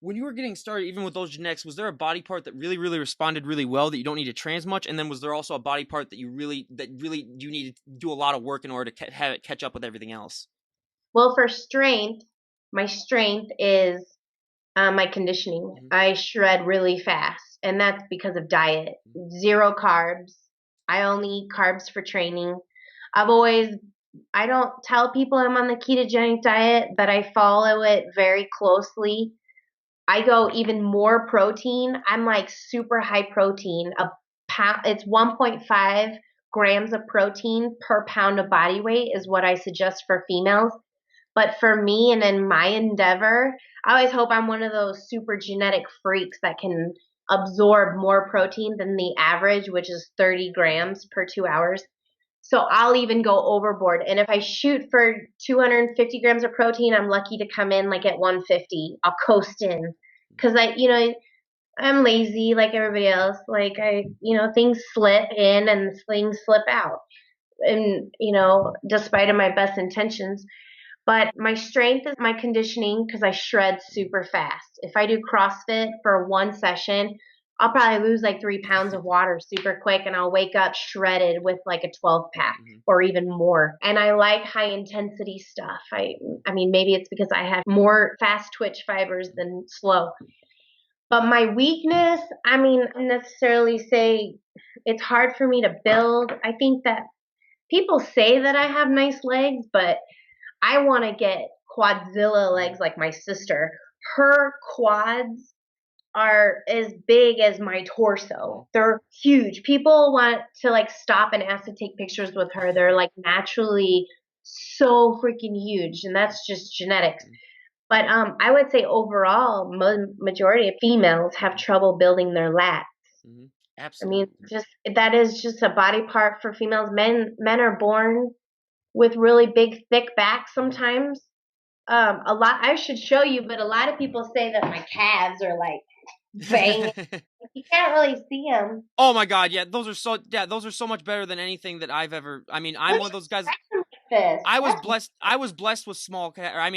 When you were getting started, even with those genetics, was there a body part that really, really responded really well that you don't need to train as much? And then was there also a body part that you needed to do a lot of work in order to have it catch up with everything else? Well, for strength, my strength is my conditioning. Hmm. I shred really fast, and that's because of diet. Zero carbs. I only eat carbs for training. I've always, I don't tell people I'm on the ketogenic diet, but I follow it very closely. I go even more protein. I'm like super high protein. A pound, it's 1.5 grams of protein per pound of body weight is what I suggest for females. But for me and in my endeavor, I always hope I'm one of those super genetic freaks that can absorb more protein than the average, which is 30 grams per 2 hours. So I'll even go overboard. And if I shoot for 250 grams of protein, I'm lucky to come in like at 150. I'll coast in because I'm lazy like everybody else. Like things slip in and things slip out. And, despite of my best intentions, but my strength is my conditioning because I shred super fast. If I do CrossFit for one session, I'll probably lose like 3 pounds of water super quick and I'll wake up shredded with like a 12 pack Hmm. or even more. And I like high intensity stuff. I mean, maybe it's because I have more fast twitch fibers than slow. But my weakness, I mean, I don't necessarily say it's hard for me to build. I think that people say that I have nice legs, but I want to get quadzilla legs like my sister. Her quads are as big as my Hmm. torso. They're huge. People want to like stop and ask to take pictures with her. They're like naturally so freaking huge, and that's just genetics. But I would say overall, majority of females have trouble building their lats. Hmm. I mean, Absolutely. just that is just a body part for females. Men are born with really big, thick backs Hmm. sometimes. A lot. I should show you, but a lot of people say that my calves are like banging. You can't really see them. Oh my God, those are so much better than anything that I've ever. I mean, I'm Look one of those guys. at them like this. I was That's blessed. I was blessed with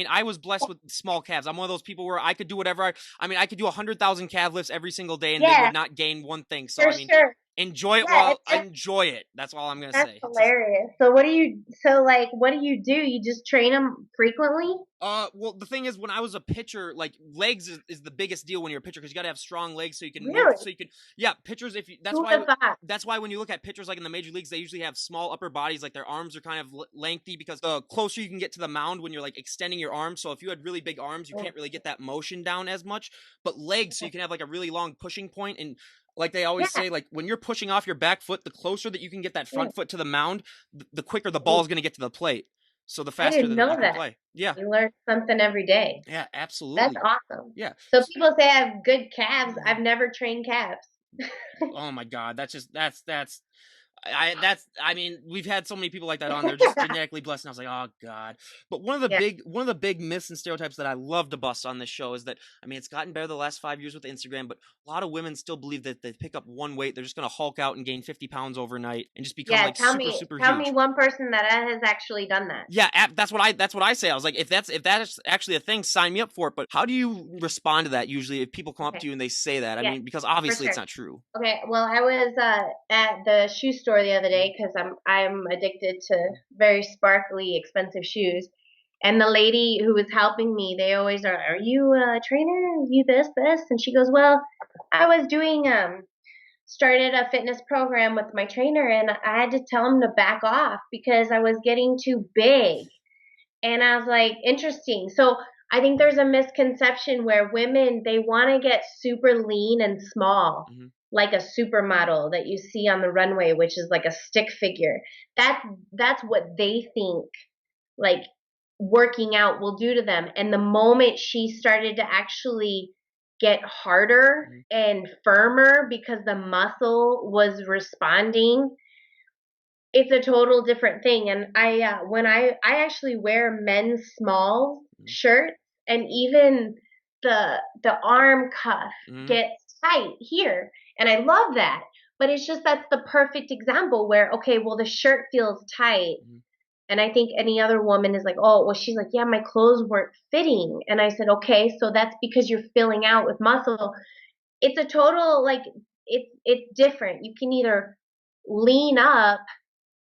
I was blessed with small calves. I'm one of those people where I could do whatever. I mean, I could do 100,000 calf lifts every single day, and they yeah, would not gain one thing. So for I mean, sure. enjoy it Yeah, while enjoy it. That's all I'm gonna that's say. hilarious. So what do you do? You just train them frequently? Well, the thing is, when I was a pitcher, like legs is the biggest deal when you're a pitcher because you got to have strong legs so you can move. Really? So you can, yeah, pitchers. If you, Who would have thought? that's why when you look at pitchers like in the major leagues, they usually have small upper bodies, like their arms are kind of lengthy because the closer you can get to the mound when you're like extending your arms. So if you had really big arms, you Oh, can't really get that motion down as much. But legs, so you can have like a really long pushing point and. Like they always yeah, say, like when you're pushing off your back foot, the closer that you can get that yeah. front foot to the mound, the quicker the ball Oh, is going to get to the plate. So the I faster didn't that you know can that. play. Yeah, You learn something every day. yeah, That's absolutely. awesome. Yeah. So people say I have good calves. I've never trained calves. Oh my God, that's I mean, we've had so many people like that on there just genetically blessed, and I was like, oh God. But Yeah. one of the big myths and stereotypes that I love to bust on this show is that I mean it's gotten better the last 5 years with Instagram, but a lot of women still believe that they pick up one weight, they're just gonna hulk out and gain 50 pounds overnight and just become Yeah, like super, super tell me huge. one person that has actually done that. Yeah, that's what I say. I was like, if that is actually a thing, sign me up for it. But how do you respond to that usually if people come up Okay. to you and they say that? I Yeah, mean, because for obviously it's sure. not true. Okay, well, I was at the shoe store the other day because I'm addicted to very sparkly, expensive shoes. And the lady who was helping me, they always are you a trainer? Are you this? And she goes, well, I was doing started a fitness program with my trainer, and I had to tell him to back off because I was getting too big. And I was like, interesting. So I think there's a misconception where women, they want to get super lean and small, Hmm. like a supermodel that you see on the runway, which is like a stick figure. That's that's what they think like working out will do to them. And the moment she started to actually get harder Hmm. and firmer because the muscle was responding, it's a total different thing. And when I actually wear men's small shirts, and even the arm cuff Hmm. gets tight here, and I love that. But it's just that's the perfect example where okay, well the shirt feels tight, And I think any other woman is like, oh, well, she's like, yeah, my clothes weren't fitting. And I said, okay, so that's because you're filling out with muscle. It's a total, like, it's different. You can either lean up,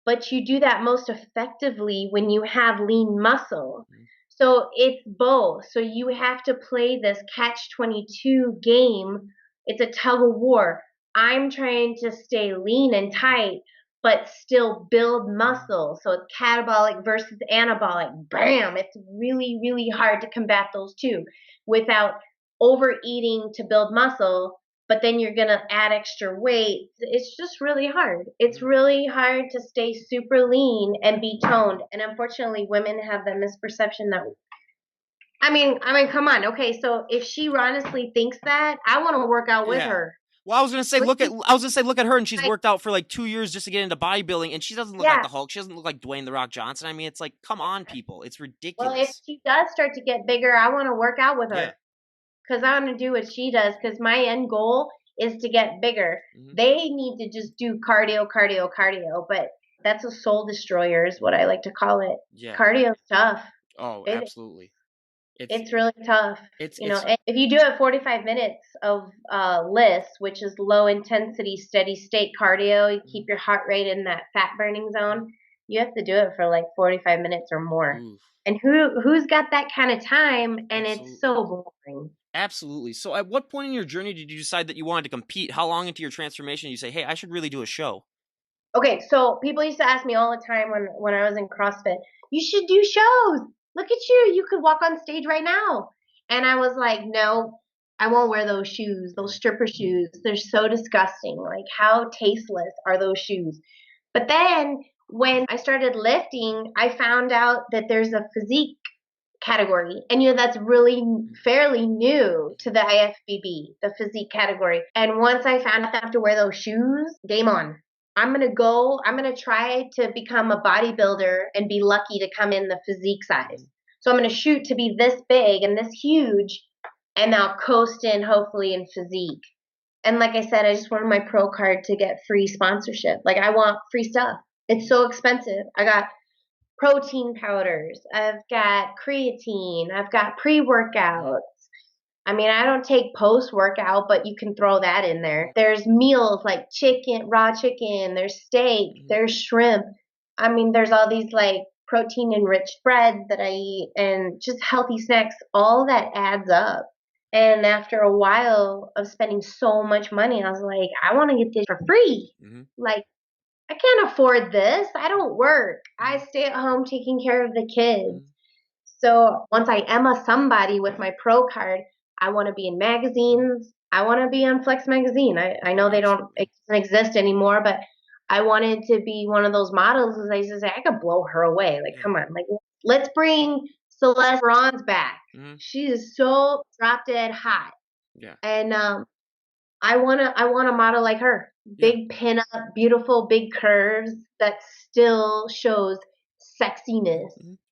but you do that most effectively when you have lean muscle. Mhm. So it's both. So you have to play this catch 22 game. It's a tug of war. I'm trying to stay lean and tight, but still build muscle. So it's catabolic versus anabolic. Bam! It's really, really hard to combat those two without overeating to build muscle, but then you're going to add extra weight. It's just really hard. It's Mhm. really hard to stay super lean and be toned. And unfortunately, women have the misperception that I mean, come on. Okay, so if she honestly thinks that, I want to work out with Yeah. her. Well, Please, I was gonna say look at her, and she's like, worked out for like 2 years just to get into bodybuilding, and she doesn't look like yeah. the Hulk. She doesn't look like Dwayne the Rock Johnson. I mean, it's like, come on, people, it's Well, if ridiculous. she does start to get bigger, I want to work out with Yeah. her because I want to do what she does. Because my end goal is to get bigger. Hmm. They need to just do cardio, cardio, cardio. But that's a soul destroyer, is what I like to call it. Yeah. Cardio's tough. Oh, It absolutely. It's it's really tough. it's And if you do it 45 minutes of list, which is low intensity, steady state cardio, you Mhm. keep your heart rate in that fat burning Mhm. zone. You have to do it for like 45 minutes or more. Oof. And who's got that kind of time? And it's Absolutely. so boring. Absolutely. So, at what point in your journey did you decide that you wanted to compete? How long into your transformation you say, "Hey, I should really do a show"? Okay, so people used to ask me all the time when I was in CrossFit, you should do shows. Look at you. You could walk on stage right now. And I was like, no, I won't wear those shoes, those Mhm. stripper shoes. They're so disgusting. Like, how tasteless are those shoes? But then when I started lifting, I found out that there's a physique category. And that's really fairly new to the IFBB, the physique category. And once I found out that I have to wear those shoes, game on. I'm going to try to become a bodybuilder and be lucky to come in the physique size. Mhm. So I'm going to shoot to be this big and this huge, and I'll coast in hopefully in physique. And like I said, I just wanted my pro card to get free sponsorship. Like, I want free stuff. It's so expensive. I got protein powders. I've got creatine. I've got Mhm. pre-workouts. I mean, I don't take post-workout, but you can throw that in there. There's meals like chicken, raw chicken, there's steak, Mhm. there's shrimp. I mean, there's all these like protein enriched breads that I eat and just healthy snacks. All that adds up. And after a while of spending so much money, I was like, I want to get this for free. Mhm. Like, I can't afford this. I don't work. I Mhm. stay at home taking care of the kids. Mhm. So once I am a somebody with my pro card, I want to be in Mhm. magazines. I want to be on Flex magazine. I Oh, know they don't absolutely. exist anymore, but I wanted to be one of those models. As I used to say, I could blow her away. Like, Yeah. come on, like let's bring Celeste Bronze back. Mhm. She is so drop dead hot, Yeah. and I wanna model like her. Yeah. Big pin up, beautiful big curves that still shows sexiness. Mhm.